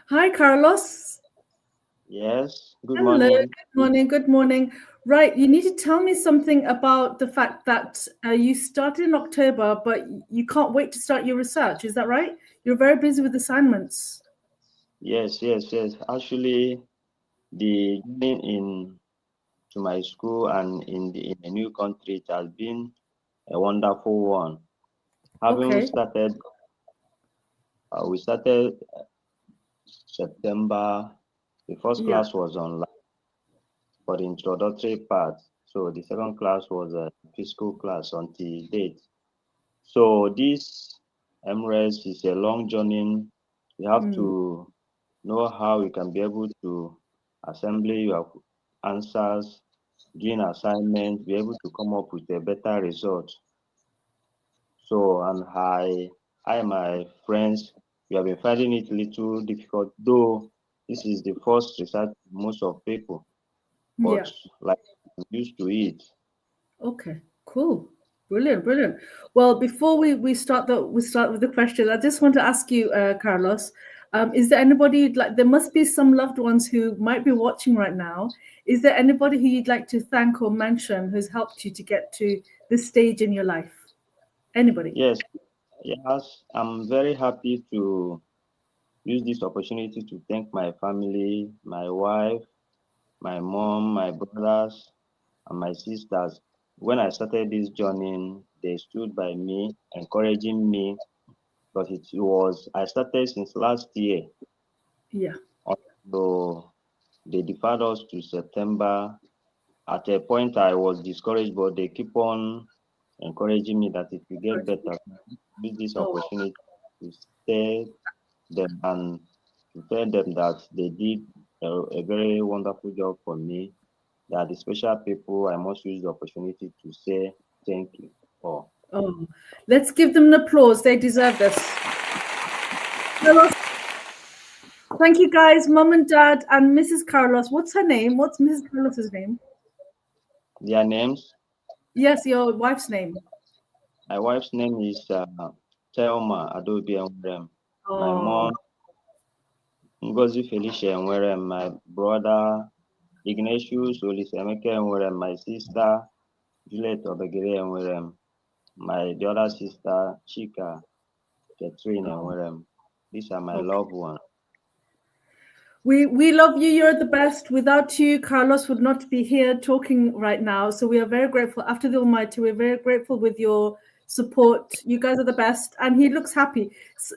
Hi, Carlos. Yes, good Hello, morning. good morning, good morning. Right, you need to tell me something about the fact that you started in October, but you can't wait to start your research. Is that right? You're very busy with assignments. Yes. Actually, the journey in to my school and in a new country it has been a wonderful one. Having Okay. started, we started September. The first Yeah. class was online for the introductory part. So the second class was a physical class until date. So this MRes is a long journey. You have Mm. to know how you can be able to assemble your answers, doing assignments, be able to come up with a better result. So, and I and my friends, we have been finding it a little difficult, though this is the first research most of people, but Yeah. like I'm used to it. Okay. Cool. Brilliant. Brilliant. Well, before we start with the question, I just want to ask you, Carlos, is there anybody like there must be some loved ones who might be watching right now? Is there anybody who you'd like to thank or mention who's helped you to get to this stage in your life? Anybody? Yes, yes, I'm very happy to use this opportunity to thank my family, my wife, my mom, my brothers, and my sisters. When I started this journey, they stood by me, encouraging me because it was I started since last year. Yeah. So they deferred us to September. At a point, I was discouraged, but they keep on encouraging me that it will get better. Use this Oh, opportunity to stay them and to tell them that they did a very wonderful job for me. They are the special people I must use the opportunity to say thank you for. oh. Let's give them an applause. They deserve this. Carlos, thank you guys, Mom and Dad and Mrs. Carlos. What's her name? What's Mrs. Carlos's name? Their names. Yes, your wife's name. My wife's name is Thelma Adobe Enwerem. My Oh, mom, Ngozi Felicia Enwerem. My brother, Ignatius Olisemeke Enwerem. My sister, Juliet Obegere Enwerem. The other sister, Chika Catherine oh. Enwerem. These are my Okay. loved ones. We love you. You're the best. Without you, Carlos would not be here talking right now. So we are very grateful. After the Almighty, we're very grateful with your support. You guys are the best. And he looks happy.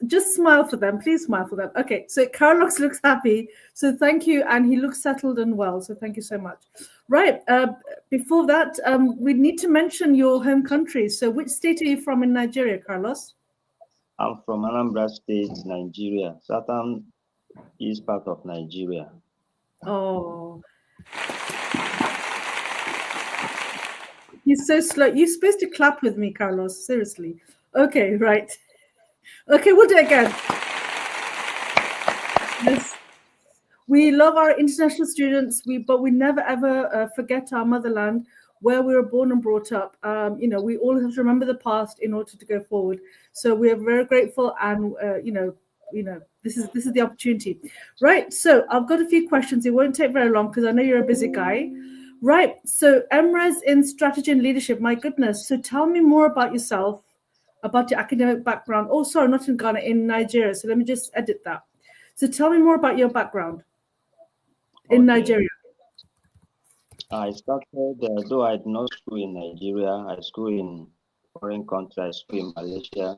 Just smile for them. Please smile for them. Okay. So Carlos looks happy. So thank you. And he looks settled and well. So thank you so much. Right. Before that, we need to mention your home country. So which state are you from in Nigeria, Carlos? I'm from Anambra State, Nigeria, southern east part of Nigeria. Oh, he's so slow. You're supposed to clap with me, Carlos. Seriously. Okay, right. Okay, we'll do it again. Yes. We love our international students, but we never ever forget our motherland, where we were born and brought up. We all have to remember the past in order to go forward. So we are very grateful, and this is the opportunity, right? So I've got a few questions. It won't take very long because I know you're a busy guy, right? So MRes in strategy and leadership. My goodness. So tell me more about yourself, about your academic background. Oh, sorry, not in Ghana, in Nigeria. So let me just edit that. So tell me more about your background in Okay. Nigeria. I started, though I did not school in Nigeria, I school in foreign country, I school in Malaysia,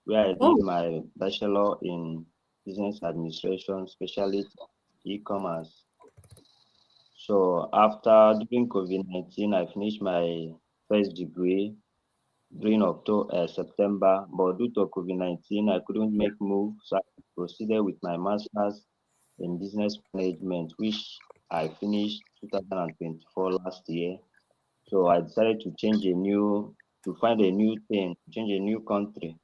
where I did Oh, my bachelor in business administration, specialty e-commerce. So after during COVID-19, I finished my first degree during October, September, but due to COVID-19, I couldn't yeah. make move, so I proceeded with my master's in business management, which I finished 2024 last year. So I decided to to find a new thing, change a new country.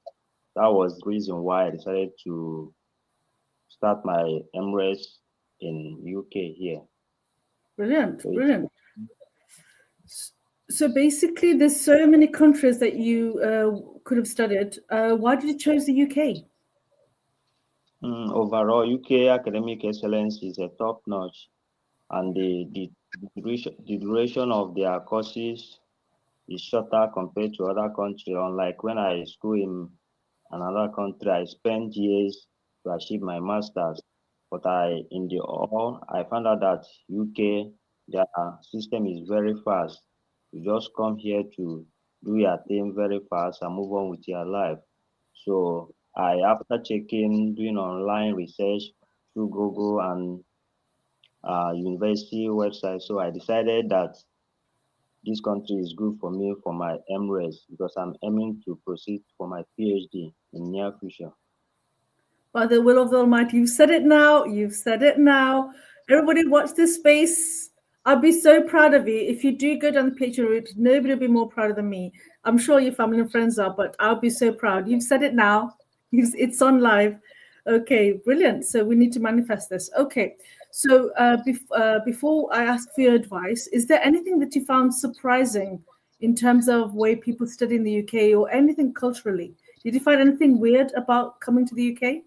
That was the reason why I decided to start my MRes in UK here. Brilliant, So it's brilliant. So basically, there's so many countries that you could have studied. Why did you choose the UK? Overall, UK academic excellence is a top notch, and the duration of their courses is shorter compared to other countries. Unlike when I school in another country, I spent years to achieve my master's. But in the all, I found out that UK, their system is very fast. You just come here to do your thing very fast and move on with your life. So after doing online research through Google and university website, so I decided that this country is good for me for my MRes because I'm aiming to proceed for my PhD in near future. By the will of the Almighty, you've said it now. You've said it now. Everybody, watch this space. I'll be so proud of you if you do go down the PhD route. Nobody will be more proud than me. I'm sure your family and friends are, but I'll be so proud. You've said it now. It's on live. Okay, brilliant. So we need to manifest this. Okay. So before I ask for your advice, is there anything that you found surprising in terms of way people study in the UK or anything culturally? Did you find anything weird about coming to the UK?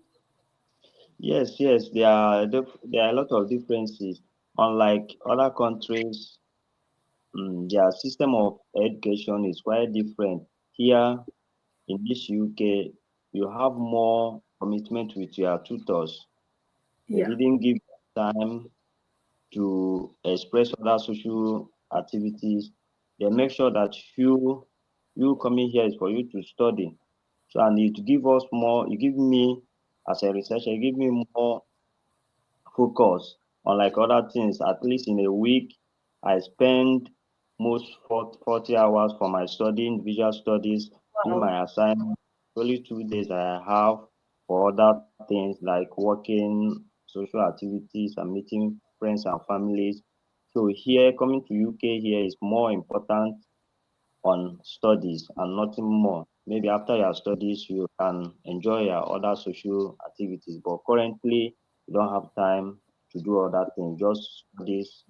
Yes, there are a lot of differences. Unlike other countries, their system of education is quite different. Here in this UK, you have more commitment with your tutors. They Yeah. didn't give time to express other social activities. They make sure that you coming here is for you to study. So and it give us more, it give me as a researcher, it give me more focus unlike other things. At least in a week, I spend most 40 hours for my study, individual studies, doing Wow. my assignment. Only 2 days I have for other things like working, social activities, and meeting friends and families. So here, coming to UK here is more important on studies and nothing more. Maybe after your studies, you can enjoy your other social activities, but currently, you don't have time to do other things, just studies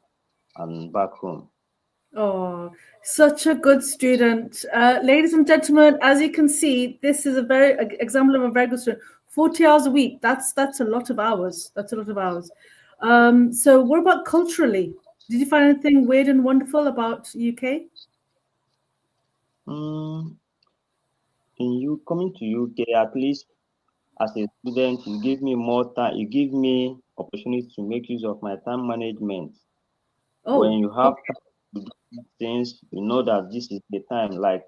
and back home. Oh, such a good student. Ladies and gentlemen, as you can see, this is a very example of a very good student. 40 hours a week. That's a lot of hours. That's a lot of hours. So what about culturally? Did you find anything weird and wonderful about UK? Mm, in you coming to UK, at least as a student, you give me more time, you give me opportunity to make use of my time management. When Oh, you have okay. time to do things, you know that this is the time. Like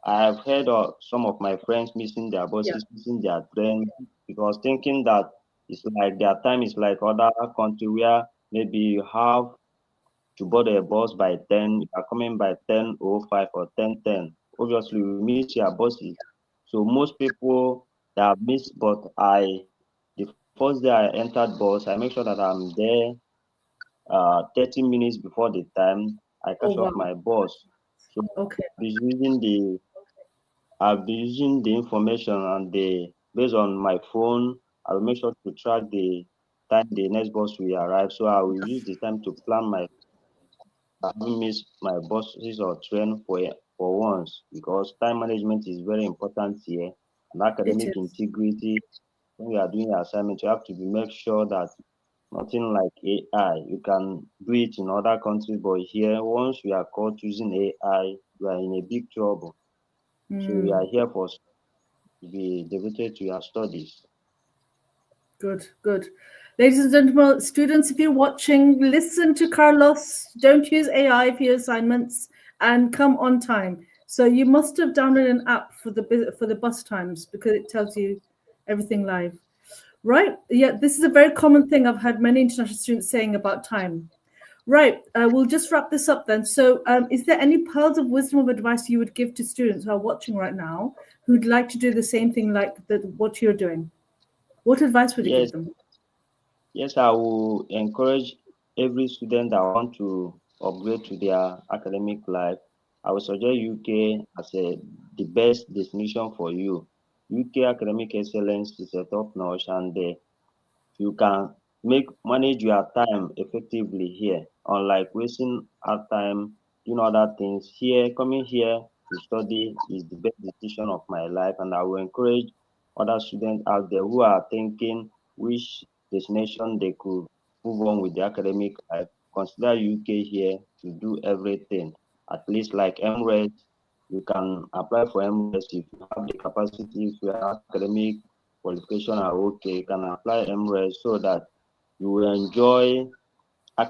I've heard of some of my friends missing their Yeah. buses, missing their train because thinking that it's like their time is like other country where maybe you have to board a bus by 10, you are coming by 10:05 or 10:10. Obviously, you miss your buses. So most people that have missed, but the first day I entered bus, I make sure that I'm there 30 minutes before the time I Oh, catch up wow. my bus. So Okay. I'll be using the I'll be using the information and based on my phone, I will make sure to track the time the next bus will arrive. So I will use the time to plan my I haven't missed my buses or train for once because time management is very important here. And It academic is. integrity, when we are doing your assignment, you have to be make sure that nothing like AI. You can do it in other countries, but here once you are caught using AI, you are in a big trouble. So we are Mm. here for to be devoted to your studies. Good, good. Ladies and gentlemen, students, if you're watching, listen to Carlos. Don't use AI for your assignments and come on time. So you must have downloaded an app for the bus times because it tells you everything live. Right? Yeah, this is a very common thing I've had many international students saying about time. Right. We'll just wrap this up then. So, is there any pearls of wisdom of advice you would give to students who are watching right now who'd like to do the same thing like what you're doing? What advice would you Yes, give them? yes, I will encourage every student that want to upgrade to their academic life. I will suggest UK as the best destination for you. UK academic excellence is a top notch, and you can manage your time effectively here. Unlike wasting our time doing other things, here coming here to study is the best decision of my life, and I will encourage other students out there who are thinking which destination they could move on with the academic life, consider UK here to do everything. At least like MRes, you can apply for MRes if you have the capacity, if your academic qualification are okay, you can apply MRes so that you will enjoy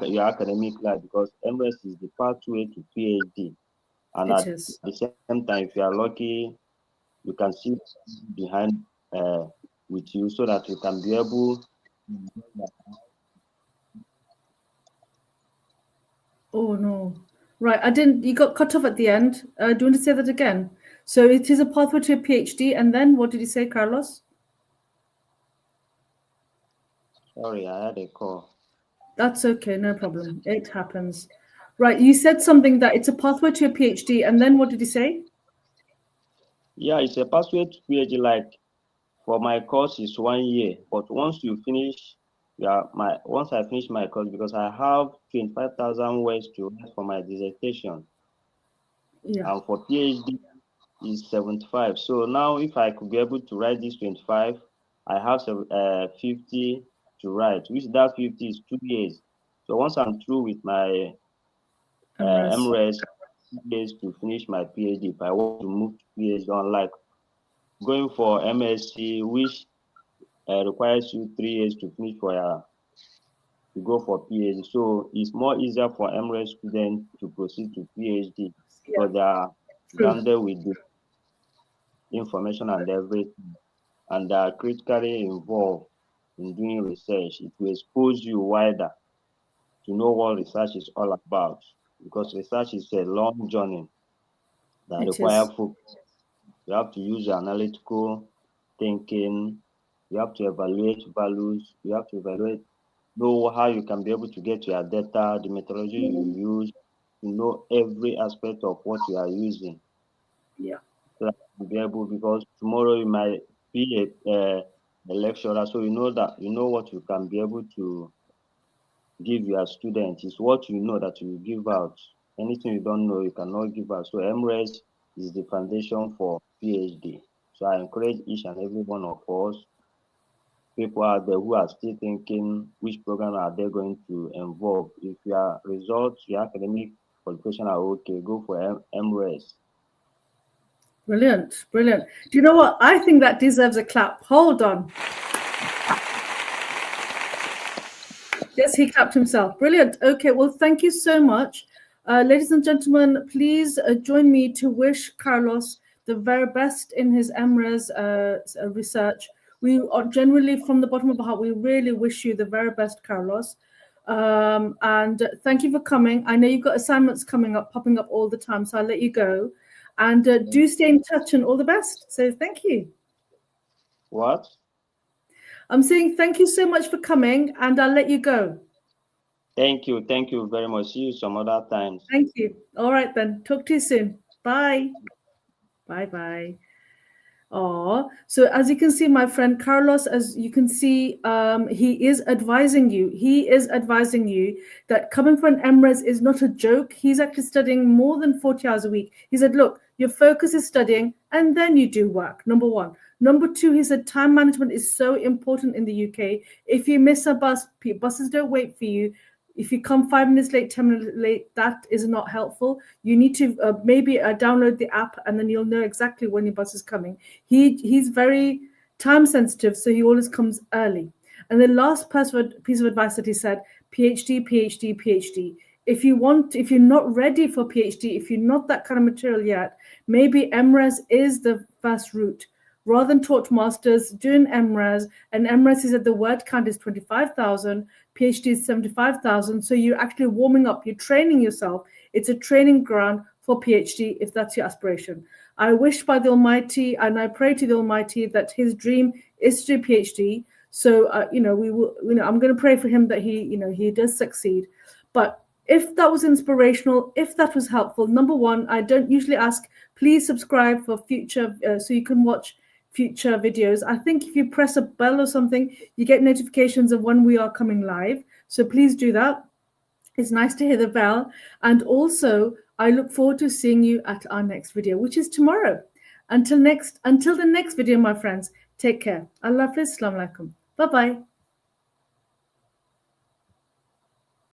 your academic life, because MRes is the pathway to PhD. And at the same time, if you are lucky, you can see behind with you so that you can be able. Oh no. Right, you got cut off at the end. Do you want to say that again? So it is a pathway to a PhD, and then what did you say, Carlos? Sorry, I had a call. That's okay, no problem. It happens. Right, you said something that it's a pathway to a PhD, and then what did you say? Yeah, it's a pathway to PhD. Like for my course, is 1 year, but once you finish, once I finish my course, because I have 25,000 words to write for my dissertation. Yeah. And for PhD is 75. So now, if I could be able to write this 25, I have 50 to write, which that 50 is 2 years. So once I'm through with my MRes, 2 years to finish my PhD. If I want to move to PhD, unlike going for MSc, which requires you 3 years to finish to go for PhD. So it's more easier for MRes students to proceed to PhD because they are grounded with the information and everything, and they are critically involved in doing research. It will expose you wider to know what research is all about, because research is a long journey that requires focus. You have to use analytical thinking. You have to evaluate values. You have to know how you can be able to get your data, the methodology you use, to know every aspect of what you are using. Yeah. So that you be able, because tomorrow you might be a lecturer, so you know what you can be able to give your students. It's what you know that you give out. Anything you don't know, you cannot give out. So MRes is the foundation for PhD. So I encourage each and every one of us, people out there who are still thinking which program are they going to involve. If your results, your academic qualification are okay, go for MRes. Brilliant, brilliant. Do you know what? I think that deserves a clap. Hold on. Yes, he clapped himself. Brilliant. Okay, well, thank you so much. Ladies and gentlemen, please join me to wish Carlos the very best in his MRes research. We are generally, from the bottom of our heart, we really wish you the very best, Carlos. And thank you for coming. I know you've got assignments popping up all the time, so I'll let you go. And do stay in touch, and all the best. So thank you. What? I'm saying thank you so much for coming, and I'll let you go. Thank you. Thank you very much. See you some other times. Thank you. All right, then. Talk to you soon. Bye. Bye-bye. So as you can see, my friend Carlos, as you can see, he is advising you. He is advising you that coming for an MRes is not a joke. He's actually studying more than 40 hours a week. He said, look, your focus is studying and then you do work, number one. Number two, he said time management is so important in the UK. If you miss a bus, buses don't wait for you. If you come 5 minutes late, 10 minutes late, that is not helpful. You need to maybe download the app, and then you'll know exactly when your bus is coming. He's very time sensitive, so he always comes early. And the last piece of advice that he said, PhD, PhD, PhD. If you're not ready for PhD, if you're not that kind of material yet, maybe MRes is the first route. Rather than taught masters, doing MRes, and MRes is that the word count is 25,000, PhD is 75,000. So you're actually warming up, you're training yourself. It's a training ground for PhD if that's your aspiration. I wish by the Almighty, and I pray to the Almighty that his dream is to do PhD. So I'm going to pray for him that he does succeed. But if that was inspirational, if that was helpful, number one, I don't usually ask, please subscribe for future so you can watch future videos. I think if you press a bell or something, you get notifications of when we are coming live. So please do that. It's nice to hear the bell. And also, I look forward to seeing you at our next video, which is tomorrow. Until the next video, my friends, take care. Allah Hafiz. Assalamu alaikum. Bye-bye.